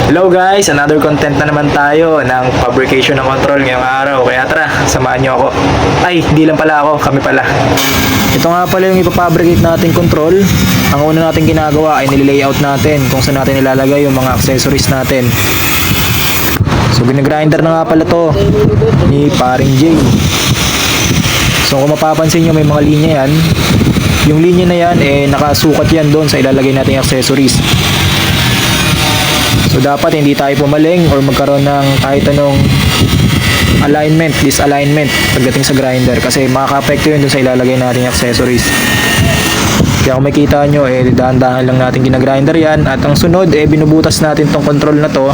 Hello guys, another content na naman tayo ng fabrication ng control ngayong araw. Kaya tara, samahan nyo ako. Ay, hindi lang pala ako, kami pala. Ito nga pala yung ipapabricate natin control. Ang una natin ginagawa ay nililayout natin kung saan natin ilalagay yung mga accessories natin. So ginagrinder na nga pala to ni paring Jay. So kung mapapansin nyo may mga linya yan. Yung linya na yan nakasukat yan doon sa ilalagay nating accessories. So dapat hindi tayo pumaling or magkaroon ng kahit anong alignment, disalignment pagdating sa grinder kasi makaka-apekto yun dun sa ilalagay nating accessories. Kaya kung makita nyo, dahan-dahan lang natin ginagrinder yan at ang sunod, binubutas natin tong control na to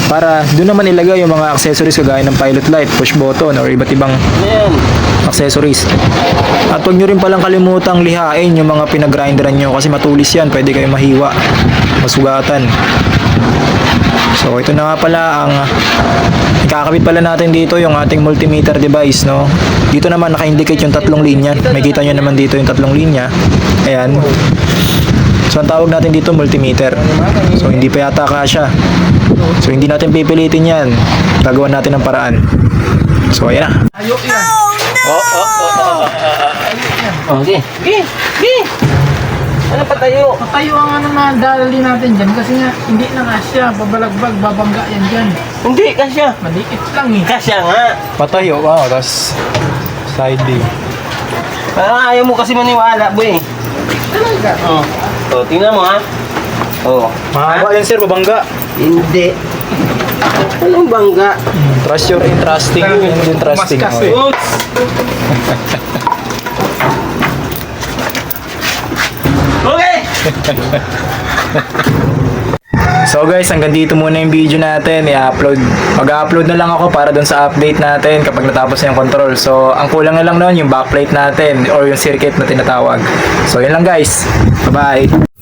para doon naman ilagay yung mga accessories kagaya ng pilot light, push button or iba't ibang accessories. At huwag nyo rin palang kalimutang lihain yung mga pinagrinderan nyo kasi matulis yan, pwede kayo mahiwa, masugatan. So ito na nga pala ang ikakabit pala natin dito yung ating multimeter device, no? Dito naman naka-indicate yung tatlong linya. Makikita nyo naman dito yung tatlong linya. Ayan. So ang tawag natin dito multimeter. So hindi pa yata kasya. So hindi natin pipilitin yan. Gagawa natin ng paraan. So ayan na. Ayok yan. Okay. Okay. Ano patayo? Patayo ang na dali natin dyan kasi nga hindi na nga siya babalagbag, babangga yan dyan. Hindi, kasya. Maliit lang eh. Kasya nga. Patayo, wow, tapos side D. Parang ayaw mo kasi maniwala, boy. Talaga. Oh. So, tingnan mo ha. Oh. Mahaba yan sir, babangga. Hindi. Anong bangga? Trust your entrusting. Yan yung trusting. Mas kasi. Oops. Okay. So guys, hanggang dito muna yung video natin. Mag-upload na lang ako para dun sa update natin kapag natapos na yung control. So, ang kulang na lang nun yung backplate natin or yung circuit na tinatawag. So, yun lang guys. Bye-bye.